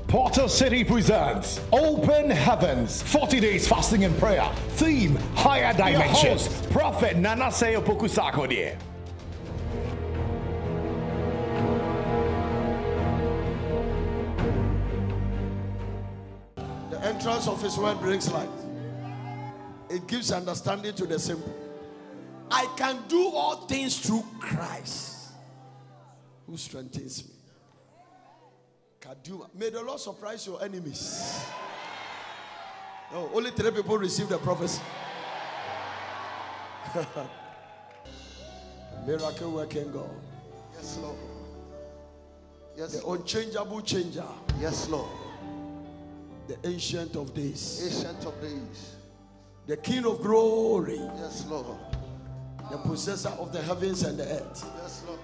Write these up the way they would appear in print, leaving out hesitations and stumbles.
Portal City presents Open Heavens, 40 days fasting and prayer. Theme, Higher Dimensions. Prophet Nanase Opoku-Sarkodie there. The entrance of his word brings light. It gives understanding to the simple. I can do all things through Christ who strengthens me. May the Lord surprise your enemies. No, only 3 people receive the prophecy. Miracle working God. Yes, Lord. Yes, The Lord. unchangeable changer. Yes, Lord. The ancient of days. Ancient of days. The King of glory. Yes, Lord. The possessor of the heavens and the earth. Yes, Lord.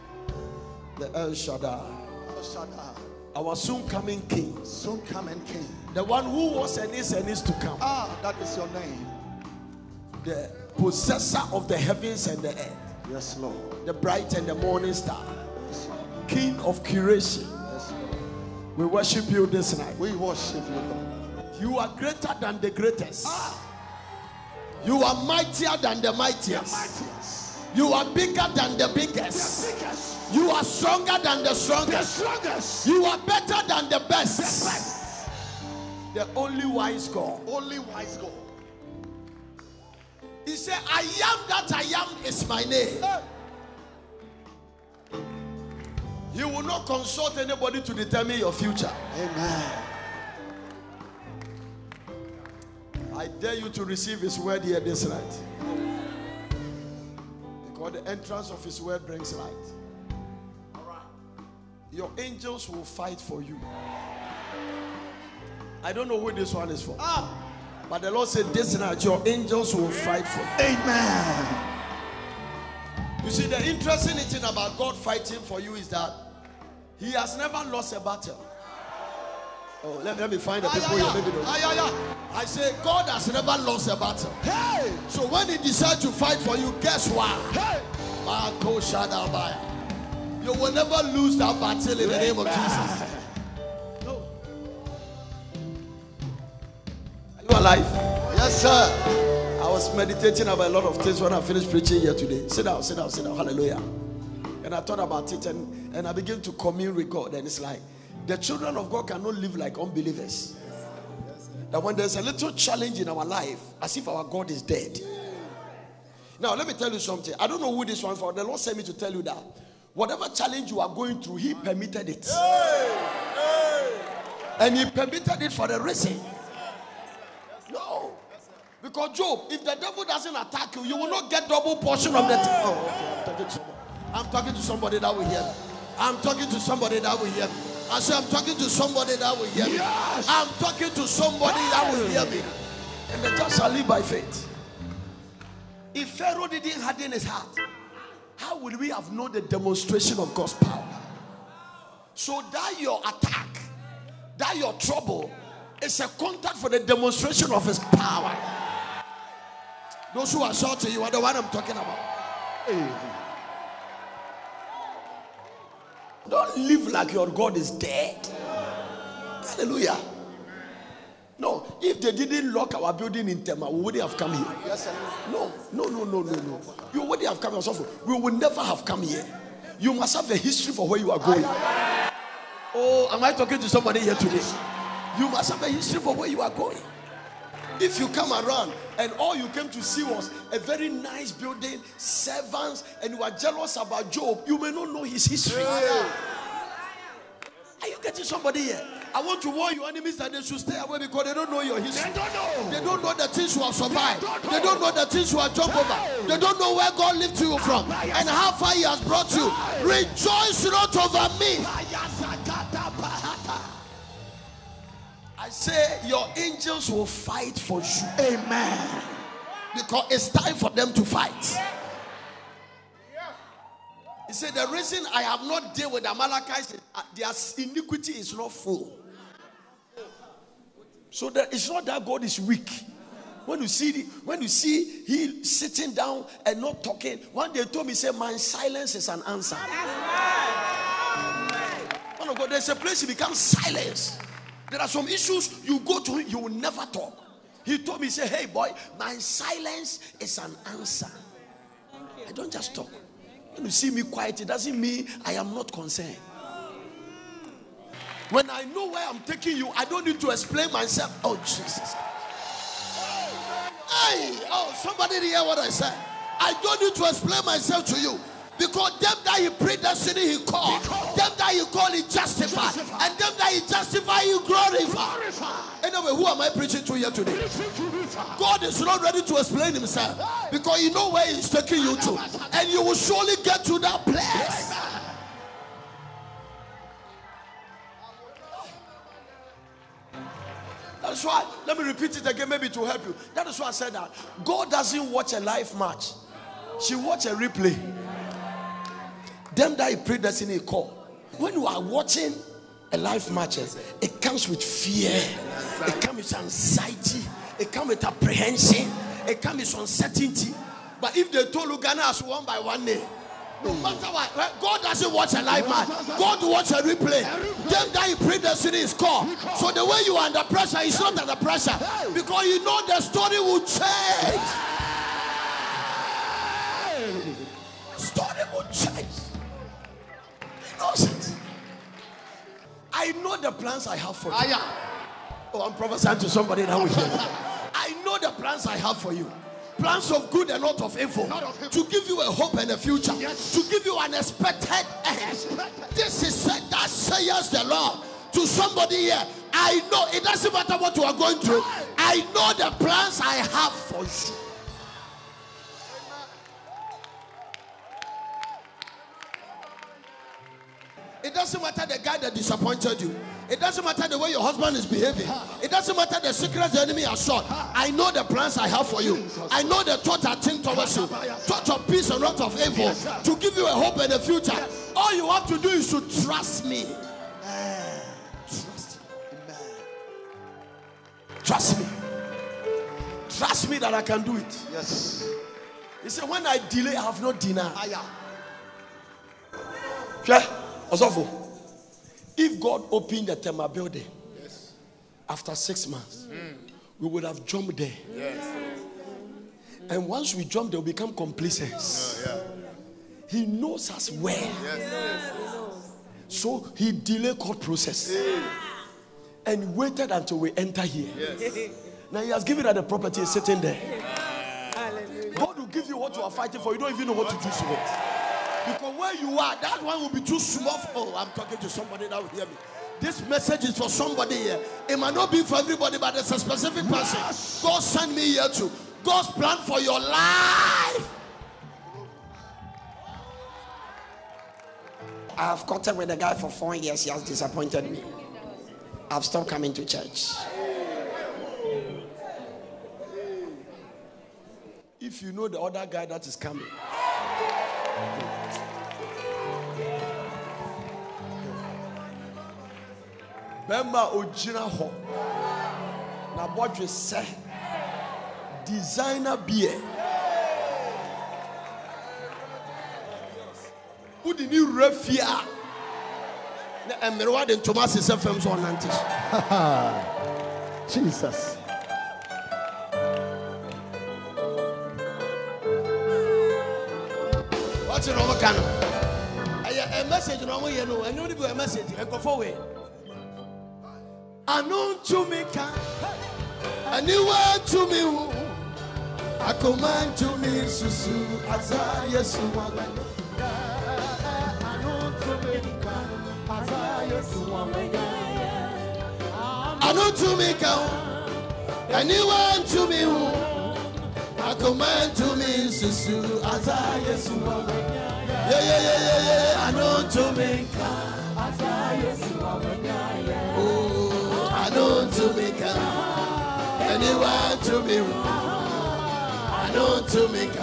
The El Shaddai. El Shaddai. Our soon coming King. Soon coming King. The one who was and is to come. Ah, that is your name. The possessor of the heavens and the earth. Yes, Lord. The bright and the morning star. Yes, Lord. King of creation. Yes, Lord. We worship you this night. We worship you, Lord. You are greater than the greatest. You are mightier than the mightiest. You are bigger than the biggest. You are stronger than the strongest. You are better than the best. The only wise God. Only wise God. He said, I am that I am is my name. You will not consult anybody to determine your future. Amen. I dare you to receive his word here this night. Because the entrance of his word brings light. Your angels will fight for you. I don't know who this one is for. But the Lord said this night your angels will fight for you. Amen. You see, the interesting thing about God fighting for you is that he has never lost a battle. Oh, let me find the people here. Maybe don't. I say God has never lost a battle. Hey. So when he decides to fight for you, guess what? Hey. You will never lose that battle in the name of Jesus. No. Are you alive? Yes, sir. I was meditating about a lot of things when I finished preaching here today. Sit down, sit down, sit down. Hallelujah. And I thought about it and I began to commune with God. And it's like the children of God cannot live like unbelievers. That when there's a little challenge in our life, as if our God is dead. Now, let me tell you something. I don't know who this one for. The Lord sent me to tell you that whatever challenge you are going through, he permitted it. And he permitted it for a reason. No. Because Job, if the devil doesn't attack you, you will not get double portion of the I'm talking to somebody that will hear me. I'm talking to somebody that will hear me. I say I'm talking to somebody that will hear me. Yes. I'm talking to somebody that will hear me. And the just shall live by faith. If Pharaoh didn't harden his heart, how would we have known the demonstration of God's power? So that your attack, that your trouble is a contact for the demonstration of his power. Those who are shouting, you are the one I'm talking about. Don't live like your God is dead. Hallelujah. No, if they didn't lock our building in Tema, we wouldn't have come here. Yes, sir. No. You wouldn't have come here. We would never have come here. You must have a history for where you are going. Oh, am I talking to somebody here today? You must have a history for where you are going. If you come around and all you came to see was a very nice building, servants, and you are jealous about Job, you may not know his history. Are you getting somebody here? I want to warn your enemies that they should stay away because they don't know your history. They don't know the things you have survived. They don't know the things you have jumped over. They don't know where God lifted you from and how far he has brought you. Rejoice not over me. I say your angels will fight for you. Amen. Because it's time for them to fight. He said the reason I have not dealt with the Amalekites, their iniquity is not full. So that it's not that God is weak. When you see he sitting down and not talking, one day told me, say, my silence is an answer. Man of God, there's a place he becomes silence. There are some issues you go to him, you will never talk. He told me, say, hey boy, my silence is an answer. I don't just talk. When you see me quiet, it doesn't mean I am not concerned. When I know where I'm taking you, I don't need to explain myself. Oh, Jesus. Hey, oh, somebody didn't hear what I said. I don't need to explain myself to you. Because them that he predestined, he called. Them that he called, he justified. And them that he justified, he glorified. Anyway, who am I preaching to here today? God is not ready to explain himself. Because you know where he's taking you to. And you will surely get to that place. That's why, let me repeat it again, maybe to help you. That is why I said that God doesn't watch a live match. She watch a replay. Them that he predestined, he call. When you are watching a live match, it comes with fear. It comes with anxiety. It comes with apprehension. It comes with uncertainty. But if they told you Ghana has won by 1 day, no matter what, God doesn't watch a live match. God watch a replay. Them that he predestined is called. So the way you are under pressure is not under pressure, because you know the story will change. Story will change. He knows it. I know the plans I have for you. Oh, I'm prophesying to somebody now. I know the plans I have for you. Plans of good and not of evil. To give you a hope and a future. To give you an expected end. This is said, that says the Lord to somebody here. I know it doesn't matter what you are going through. I know the plans I have for you. It doesn't matter the guy that disappointed you. It doesn't matter the way your husband is behaving. It doesn't matter the secrets the enemy has sought. I know the plans I have for you. I know the thought I think towards you. Thought of peace and not of evil. To give you a hope and a future. All you have to do is to trust me. Trust me. Trust me. Trust me that I can do it. Yes. He said, when I delay, I have not denied. Yeah. Also, if God opened the Tema building after 6 months, we would have jumped there. And once we jump, there will become complacent. He knows us well. So he delayed court process and waited until we enter here. Now he has given us the property is sitting there. God will give you what you are fighting for. You don't even know what to do to it. Because where you are, that one will be too small. Oh, I'm talking to somebody that will hear me. This message is for somebody here. It might not be for everybody, but it's a specific person. God sent me here to. God's plan for your life. I have contact with a guy for 4 years. He has disappointed me. I've stopped coming to church. If you know the other guy that is coming, Bemba Ojina Ho na bodwe se designer beer udi ni refia na emerwa de Thomas se fam so nantes. Jesus. What's the wrong can? A message no mo ye no, and you be a message and go forward. Anon to me can, and you want to me, I command to me, Susu, Aza, yes, Anon to me can, Aza, yes, Anon to me can, and you want to me, I command to me, Susu, Aza, yes, yeah, Anon to me can, Aza, yes, oh. I know to make a anyone to me. I know to make a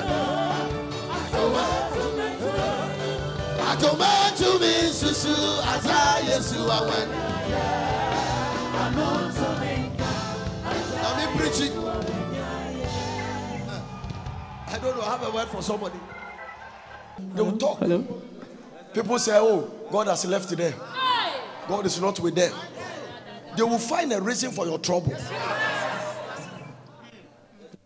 I command to me, Susu, as I Yesu. I know to make I'm preaching. I don't know, I have a word for somebody. They will talk. Hello. People say, oh, God has left them. God is not with them. They will find a reason for your trouble.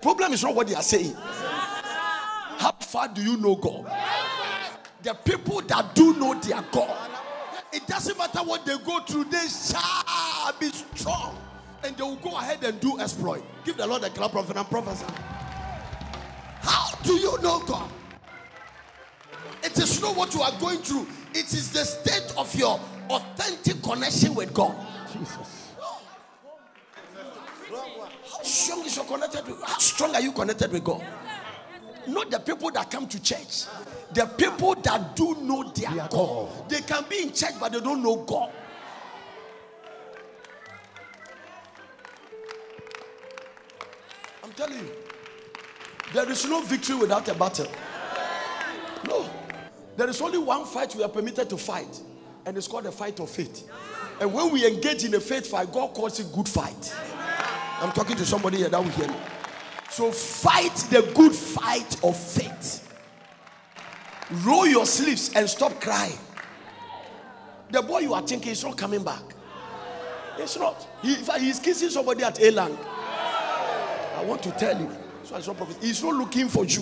Problem is not what they are saying. How far do you know God? The people that do know their God, it doesn't matter what they go through, they shall be strong and they will go ahead and do exploit. Give the Lord a clap of and prophesy. How do you know God? It is not what you are going through, it is the state of your authentic connection with God. Jesus. How strong is your connected with? How strong are you connected with God? Not the people that come to church. The people that do know their God. They can be in church but they don't know God. I'm telling you, there is no victory without a battle. No. There is only one fight we are permitted to fight, and it's called the fight of faith. And when we engage in a faith fight, God calls it good fight. I'm talking to somebody here that will hear me. So fight the good fight of faith. Roll your sleeves and stop crying. The boy you are thinking is not coming back. It's not. He's kissing somebody at Elang. I want to tell you. So it's not prophet. He's not looking for you.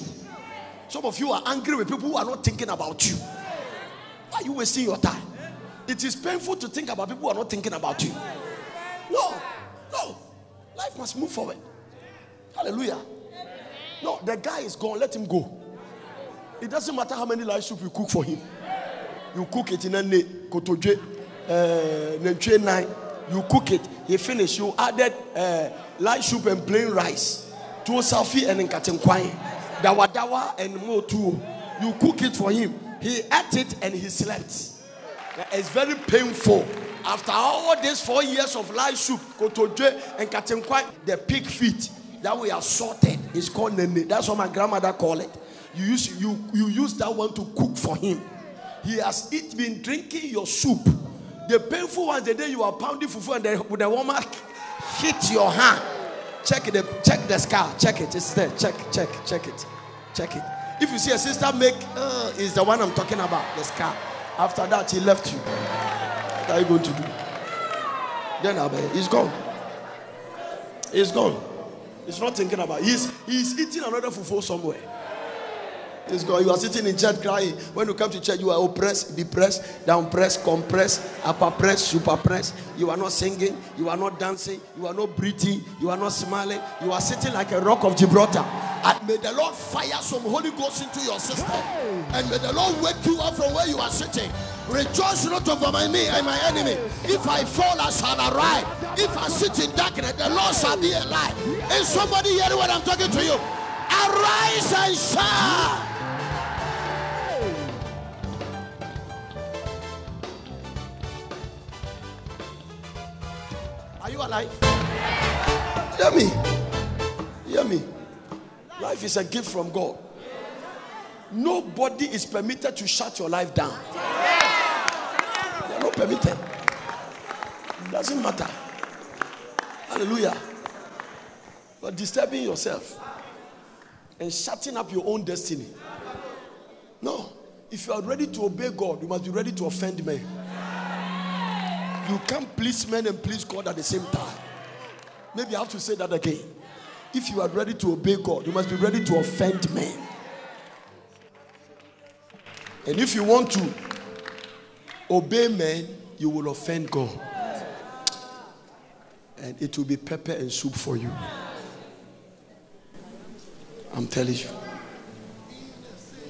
Some of you are angry with people who are not thinking about you. Why are you wasting your time? It is painful to think about people who are not thinking about you. No. Life must move forward. Hallelujah. No, the guy is gone. Let him go. It doesn't matter how many light soup you cook for him. You cook it in a kotoje, night. You cook it. He finished. You added light soup and plain rice. To Safi and Nkatenkwai. Dawa and Motu. You cook it for him. He ate it and he slept. It's very painful. After all these 4 years of light soup, kotoje and Katenkwai, the pig feet that we are sorted is called nene. That's what my grandmother called it. You use that one to cook for him. He has been drinking your soup. The painful ones, the day you are pounding fufu and the woman hit your hand. Check the scar. Check it. It's there. Check it. If you see a sister make, is the one I'm talking about. The scar. After that, he left you. What are you going to do? Then he's gone. He's gone. He's not thinking about it. He's eating another fufu somewhere. He's gone. You are sitting in church crying. When you come to church, you are oppressed, depressed, down pressed, compressed, upper pressed, super pressed. You are not singing. You are not dancing. You are not breathing. You are not smiling. You are sitting like a rock of Gibraltar. And may the Lord fire some Holy Ghost into your system. And may the Lord wake you up from where you are sitting. Rejoice not over me and my enemy. If I fall, I shall arise. If I sit in darkness, the Lord shall be a light. Is somebody hearing what I'm talking to you? Arise and shine. Are you alive? Hear me. Life is a gift from God. Nobody is permitted to shut your life down. They are not permitted. It doesn't matter. Hallelujah. You are disturbing yourself and shutting up your own destiny. No. If you are ready to obey God, you must be ready to offend men. You can't please men and please God at the same time. Maybe I have to say that again. If you are ready to obey God, you must be ready to offend men. And if you want to obey men, you will offend God. And it will be pepper and soup for you. I'm telling you.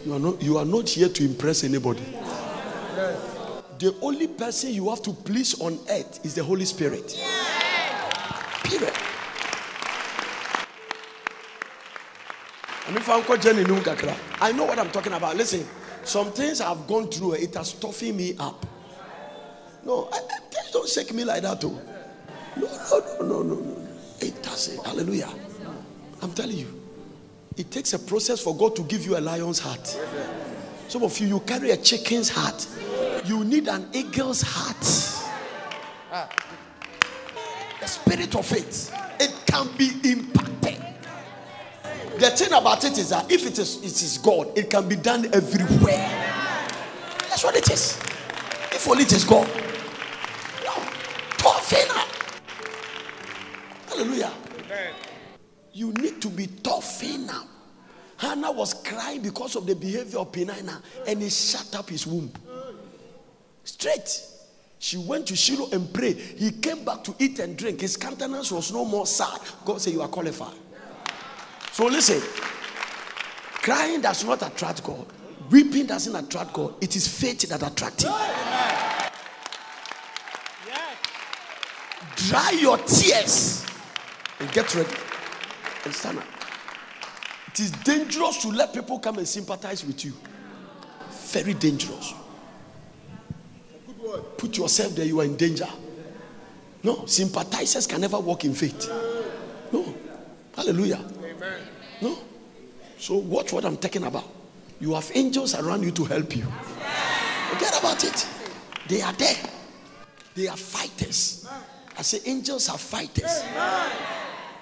You are not here to impress anybody. The only person you have to please on earth is the Holy Spirit. Period. I know what I'm talking about. Listen, some things I've gone through, it has toughened me up. No, don't shake me like that too. No. It doesn't. Hallelujah. I'm telling you, it takes a process for God to give you a lion's heart. Some of you carry a chicken's heart. You need an eagle's heart. The spirit of faith, it can be impacted. The thing about it is that if it is God, it can be done everywhere. That's what it is. If only it is God. No. You need to be toughened up. Hannah was crying because of the behavior of Peninnah, and he shut up his womb. Straight. She went to Shiloh and prayed. He came back to eat and drink. His countenance was no more sad. God said, you are qualified. So listen, crying does not attract God. Weeping doesn't attract God. It is faith that attracts him. Dry your tears and get ready and stand up. It is dangerous to let people come and sympathize with you. Very dangerous. Put yourself there, you are in danger. No, sympathizers can never walk in faith. No. Hallelujah. Amen. No. So watch what I'm talking about. You have angels around you to help you. Forget about it. They are there. They are fighters. I say angels are fighters.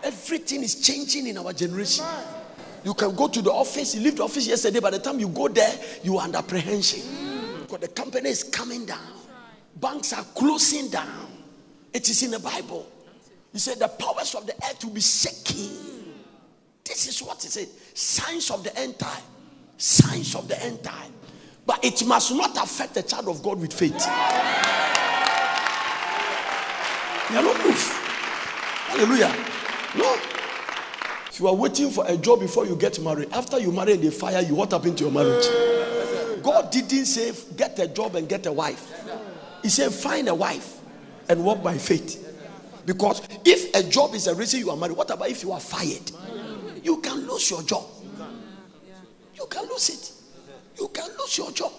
Everything is changing in our generation. You can go to the office. You leave the office yesterday. By the time you go there, you are under apprehension. Because the company is coming down. Banks are closing down. It is in the Bible. He said the powers of the earth will be shaking. This is what he said. Signs of the end time. Signs of the end time. But it must not affect the child of God with faith. You are not move. Hallelujah. No. If you are waiting for a job before you get married, after you marry and they fire you, what happened to your marriage? God didn't say get a job and get a wife. He said find a wife and walk by faith. Because if a job is a reason you are married, what about if you are fired? You can lose your job. You can lose it. You can lose your job.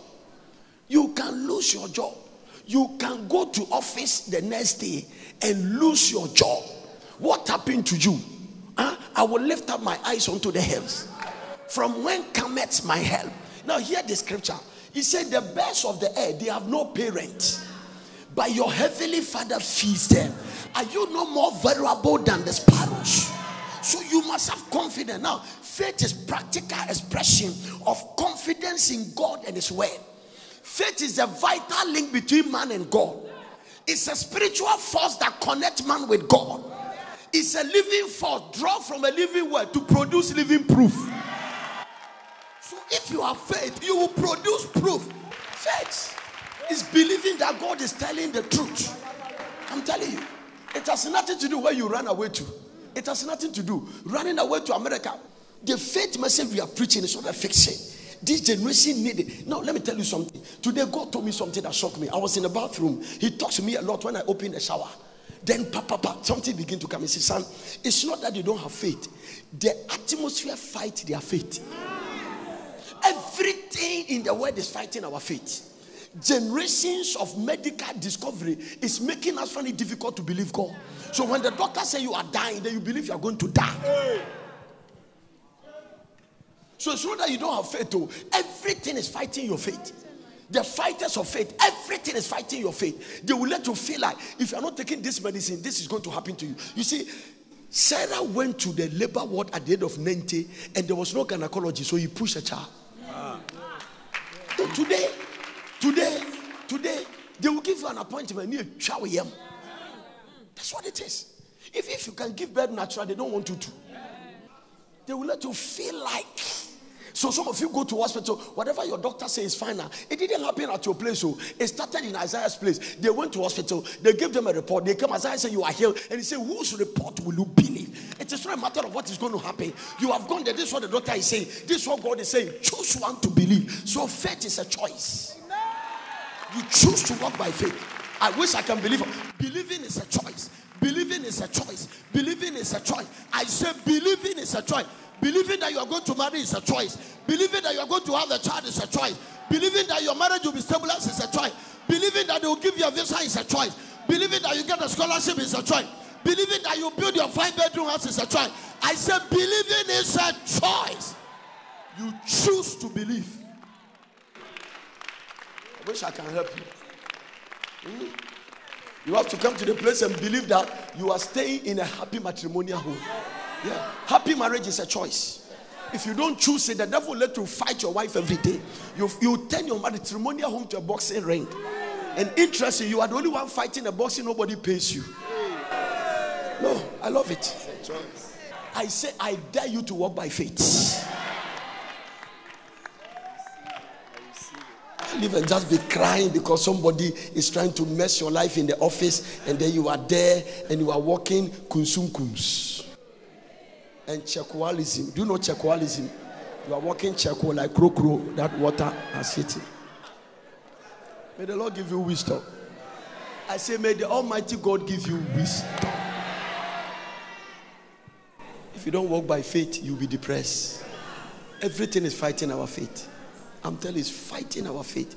You can lose your job. You can go to office the next day and lose your job. What happened to you? I will lift up my eyes unto the hills. From when cometh my help? Now hear the scripture. He said the birds of the air, they have no parent, but your heavenly Father feeds them. Are you no more valuable than the sparrows? So you must have confidence. Now faith is practical expression of confidence in God and his word. Faith is a vital link between man and God. It's a spiritual force that connects man with God. It's a living force drawn from a living word to produce living proof. So if you have faith, you will produce proof. Faith is believing that God is telling the truth. I'm telling you. It has nothing to do where you run away to. It has nothing to do. Running away to America. The faith message we are preaching is not a fiction. This generation needs it. Now, let me tell you something. Today, God told me something that shocked me. I was in the bathroom. He talks to me a lot when I open the shower. Then, something begin to come. He says, son, it's not that you don't have faith. The atmosphere fights their faith. Everything in the world is fighting our faith. Generations of medical discovery is making us find it difficult to believe God. So when the doctor says you are dying, then you believe you are going to die. So it's not that you don't have faith. Though. Everything is fighting your faith. The fighters of faith, everything is fighting your faith. They will let you feel like if you are not taking this medicine, this is going to happen to you. You see, Sarah went to the labor ward at the age of 90 and there was no gynecology, so he pushed a child. So today, they will give you an appointment near Chawayem. That's what it is. If you can give birth natural, they don't want you to. They will let you feel like. So some of you go to hospital, whatever your doctor says is fine now. It didn't happen at your place. So it started in Isaiah's place. They went to hospital. They gave them a report. They came, Isaiah said, you are healed. And he said, whose report will you believe? It is not a matter of what is going to happen. You have gone there. This is what the doctor is saying. This is what God is saying. Choose one to believe. So faith is a choice. You choose to walk by faith. I wish I can believe. Believing is a choice. Believing is a choice. Believing is a choice. I say believing is a choice. Believing that you are going to marry is a choice. Believing that you are going to have a child is a choice. Believing that your marriage will be stabilized is a choice. Believing that they will give you a visa is a choice. Believing that you get a scholarship is a choice. Believing that you build your 5-bedroom house is a choice. I said believing is a choice. You choose to believe. I wish I can help you. You have to come to the place and believe that you are staying in a happy matrimonial home. Yeah. Happy marriage is a choice. If you don't choose it, the devil will let you fight your wife every day. You turn your matrimonial home to a boxing ring. And interesting, you are the only one fighting a boxing, nobody pays you. No, I love it. I say, I dare you to walk by faith. Live and just be crying because somebody is trying to mess your life in the office, and then you are there and you are walking kunsumkums. And chequalism. Do you know chequalism? You are walking chequo like crow, that water has hit you. May the Lord give you wisdom. I say, may the Almighty God give you wisdom. If you don't walk by faith, you'll be depressed. Everything is fighting our faith. I'm telling you, it's fighting our faith.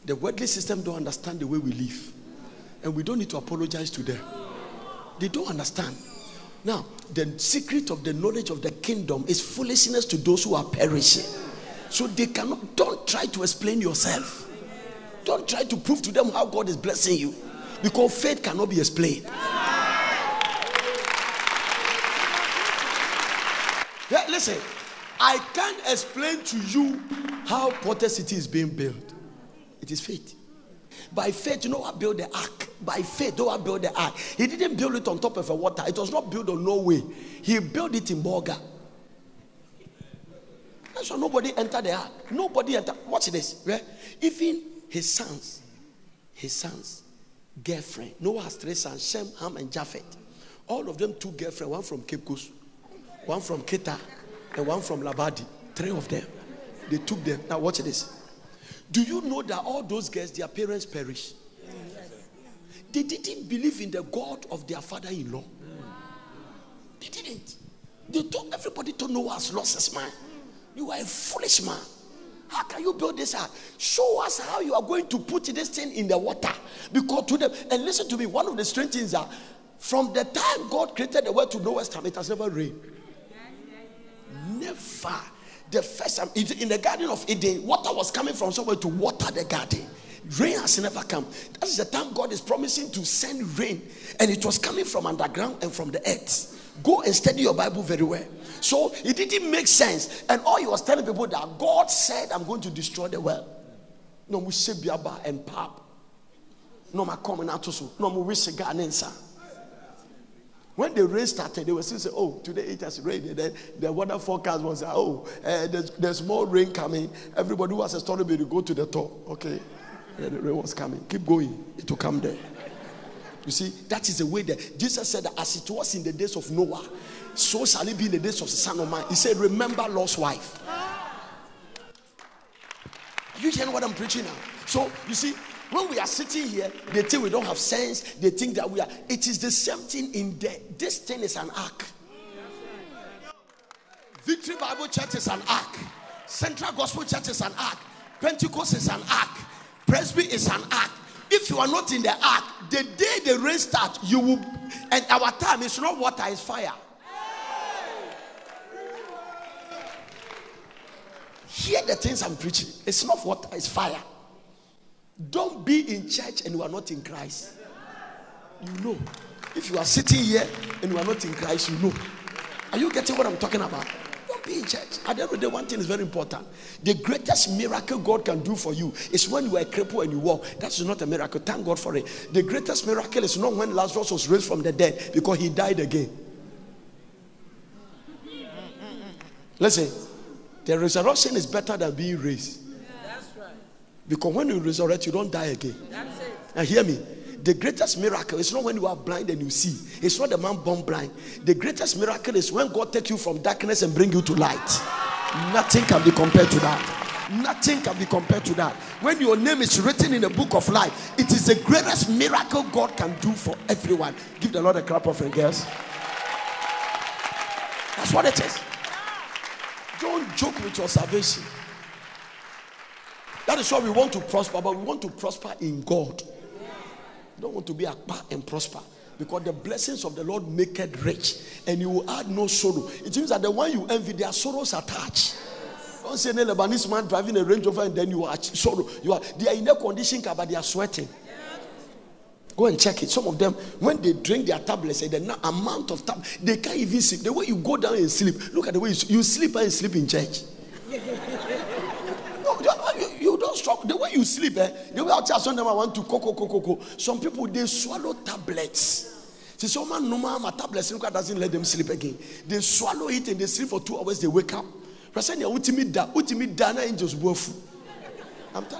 The worldly system don't understand the way we live. And we don't need to apologize to them. They don't understand. Now, the secret of the knowledge of the kingdom is foolishness to those who are perishing. So they cannot, don't try to explain yourself. Don't try to prove to them how God is blessing you. Because faith cannot be explained. Yeah, listen, I can't explain to you how Potter City is being built. It is faith. By faith, you know what built the ark? By faith, Noah built the ark. He didn't build it on top of a water. It was not built on no way. He built it in Morga. That's why nobody entered the ark. Nobody entered. Watch this. Right? Even his sons, girlfriend. Noah has 3 sons, Shem, Ham, and Japheth. All of them 2 girlfriends, one from Cape Coast, one from Keita, and one from Labadi. 3 of them. They took them. Now watch this. Do you know that all those girls, their parents perished? They didn't believe in the God of their father-in-law. They didn't. They told everybody to know has lost his mind. You are a foolish man. How can you build this ark? Show us how you are going to put this thing in the water. Because to them, and listen to me, one of the strange things are, from the time God created the world to Noah's time, it has never rained. Never. The first time in the Garden of Eden, water was coming from somewhere to water the garden. Rain has never come. That is the time God is promising to send rain, and it was coming from underground and from the earth. Go and study your Bible very well. So it didn't make sense, and all he was telling people that God said, "I'm going to destroy the world." No, we say biaba and pap. No, my coming out so. No, we wish God answer. When the rain started, they were still saying, "Oh, today it has rained." And then the weather forecast was, "Oh, there's more rain coming." Everybody who has a story will go to the top. Okay, yeah, the rain was coming. Keep going; it will come there. You see, that is the way that Jesus said that as it was in the days of Noah, so shall it be in the days of the Son of Man. He said, "Remember Lot's wife." Are you hearing what I'm preaching now? So you see. When we are sitting here, they think we don't have sense. They think that we are. It is the same thing in there. This thing is an ark. Victory Bible Church is an ark. Central Gospel Church is an ark. Pentecost is an ark. Presby is an ark. If you are not in the ark, the day the rain starts, you will. And our time is not water, it's fire. Hear the things I'm preaching. It's not water, it's fire. Don't be in church and you are not in Christ. You know. If you are sitting here and you are not in Christ, you know. Are you getting what I'm talking about? Don't be in church. At the end of the day, one thing is very important. The greatest miracle God can do for you is when you are a cripple and you walk. That's not a miracle. Thank God for it. The greatest miracle is not when Lazarus was raised from the dead, because he died again. Listen, the resurrection is better than being raised. Because when you resurrect, you don't die again. That's it. Now hear me. The greatest miracle is not when you are blind and you see. It's not the man born blind. The greatest miracle is when God takes you from darkness and bring you to light. Nothing can be compared to that. Nothing can be compared to that. When your name is written in the book of life, it is the greatest miracle God can do for everyone. Give the Lord a clap of girls. That's what it is. Don't joke with your salvation. That is why we want to prosper, but we want to prosper in God. We don't want to be a part and prosper, because the blessings of the Lord make it rich, and you will add no sorrow. It means that the one you envy, their sorrows attached. Don't say a Lebanese man driving a Range Rover and then you are sorrow. They are in a condition, but they are sweating. Go and check it. Some of them, when they drink their tablets, the amount of tablets, they can't even sleep. The way you go down and sleep, look at the way you sleep and sleep in church. You don't stop. The way you sleep, the way I tell some of them I want to coco. Some people, they swallow tablets. Someone normal tablets doesn't let them sleep again. They swallow it and they sleep for 2 hours. They wake up. I'm telling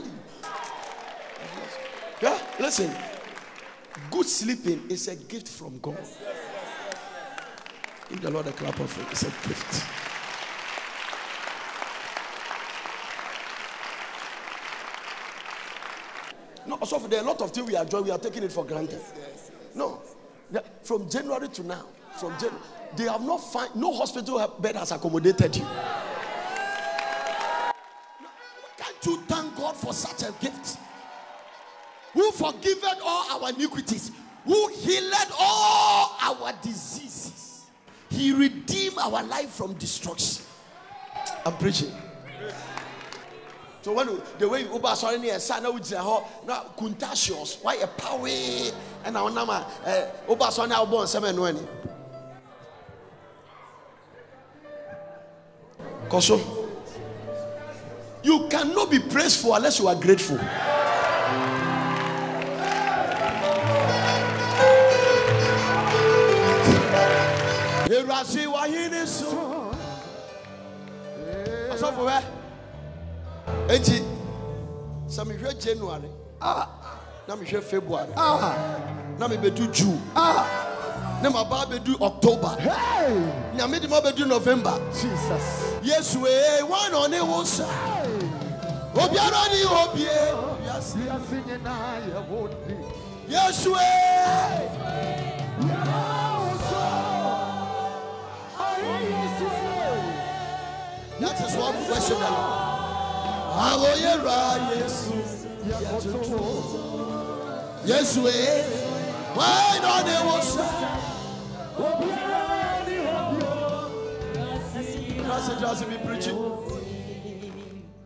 you. Yeah, listen. Good sleeping is a gift from God. Give the Lord a clap of it. It's a gift. No, so there are a lot of things we enjoy. We are taking it for granted. No, from January to now, they have not found no hospital bed has accommodated you. Can't you thank God for such a gift? Who forgiven all our iniquities, who healed all our diseases. He redeemed our life from destruction. I'm preaching. So when the way you over sorry near sana with the now contagious, why a power and our nama over sorry now born 720. Koso, you cannot be praised for unless you are grateful. So for where? Enti, some here January. Na me here February. Na me be do June. Na my ba be do October. Na me di ma be do November. Jesus. Yes we one on e wo sa. Obiara ni obie. Yes we. That is what we worship the Lord. Yes, we. Why not they was? Just be preaching.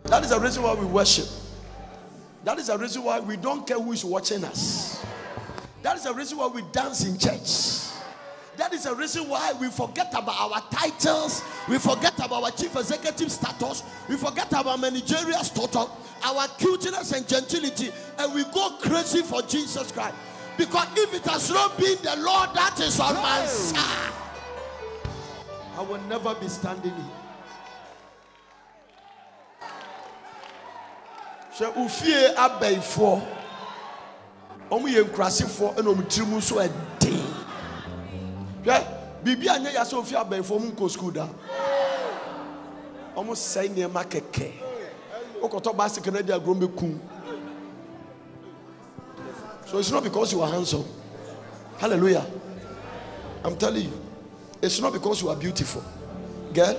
That is the reason why we worship. That is the reason why we don't care who is watching us. That is the reason why we dance in church. That is the reason why we forget about our titles, we forget about our chief executive status, we forget about managerial status, our cuteness and gentility, and we go crazy for Jesus Christ. Because if it has not been the Lord that is on my side, I will never be standing here. So ufie abay for omu ye nkrasi for eno mutirimu so a day. Yeah, bibi anya ya so ufie abay for mu ko school da. Omu say niema keke. Okoto bicycle na dia grombe kum. So it's not because you are handsome. Hallelujah. I'm telling you. It's not because you are beautiful. Girl,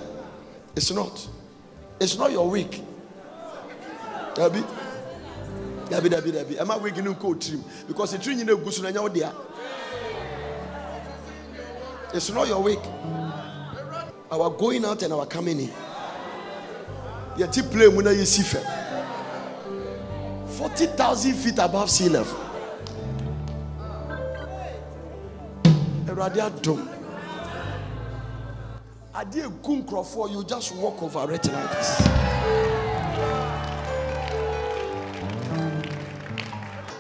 it's not. It's not your wig. Dabi. Am I wigging in coat trim? Because the tree in the goose and there. It's not your wig. Our going out and our coming in. You keep playing when you see 40,000 feet above sea level. Radia dome. I did a gun for you just walk over it like this.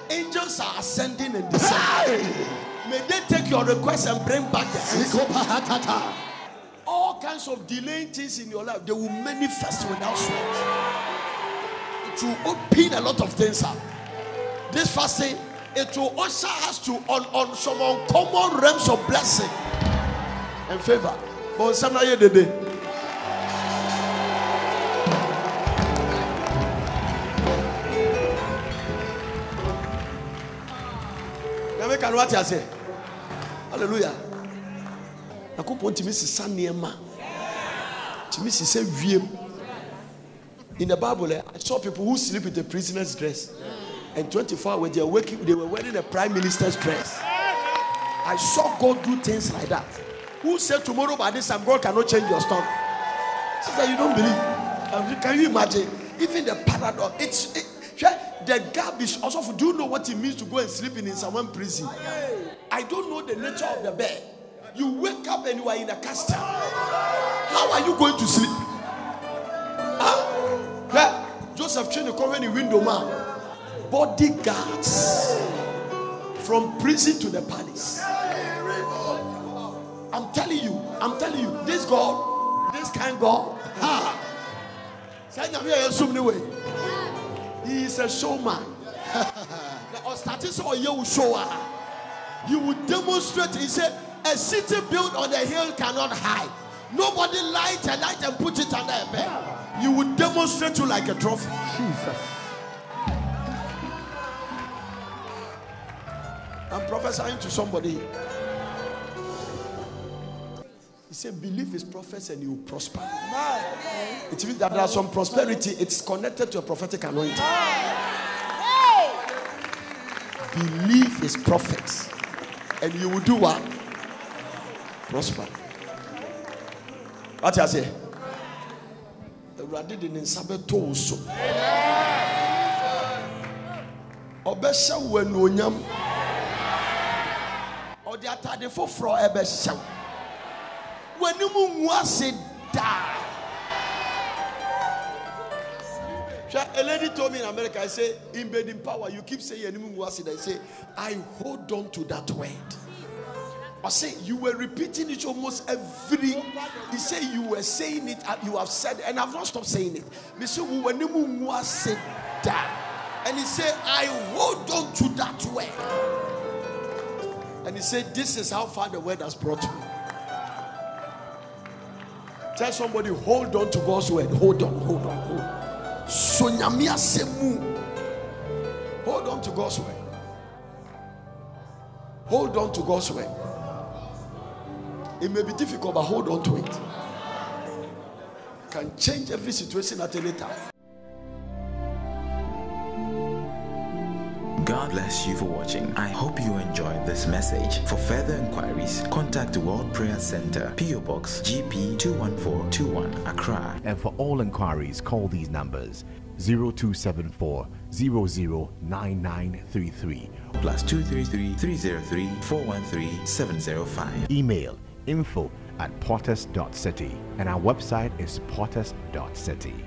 Angels are ascending and descending. May they take your request and bring back the answer. All kinds of delaying things in your life, they will manifest without sweat. It will open a lot of things up. This fasting, it will usher us to on some uncommon realms of blessing and favor. But some day the day. Now can what I say? Hallelujah. I could point to Mrs. Saniema. To Mrs. Wiem. In the Bible, I saw people who sleep with a prisoner's dress. And 24 hours they were wearing a prime minister's dress. I saw God do things like that. Who said tomorrow by this time God cannot change your story? She said, you don't believe. Can you imagine? Even the paradox. The gap is also. Do you know what it means to go and sleep in someone's prison? I don't know the nature of the bed. You wake up and you are in a castle. How are you going to sleep? Huh? Joseph trained to cover the window man. Bodyguards from prison to the palace. I'm telling you, this God, this kind God, he is a showman. He would demonstrate. He said, a city built on a hill cannot hide. Nobody light a light and put it under a bed. You would demonstrate you like a trophy. Jesus. I'm prophesying to somebody. He said, believe his prophets and you will prosper. It means that there are some prosperity. It's connected to a prophetic anointing. Believe his prophets and you will do what? Prosper. What I say? Rather than in Sabato also. Obesha when onyam or the atade for fro ebesha. When you mwase da. A lady told me in America, I say, in bed in power, you keep saying mwase. I say, I hold on to that word. I say you were repeating it almost every. He said you were saying it. You have said, and I've not stopped saying it. And he said, I hold on to that word. And he said, this is how far the word has brought me. Tell somebody, hold on to God's word. Hold on, hold on, hold on. Hold on to God's word. Hold on to God's word. It may be difficult, but hold on to it. Can change every situation at any time. God bless you for watching. I hope you enjoyed this message. For further inquiries, contact the World Prayer Center, PO Box GP 21421, Accra. And for all inquiries, call these numbers: 0274 009933. +233 303 413 705. Email info@potters.city, and our website is potters.city.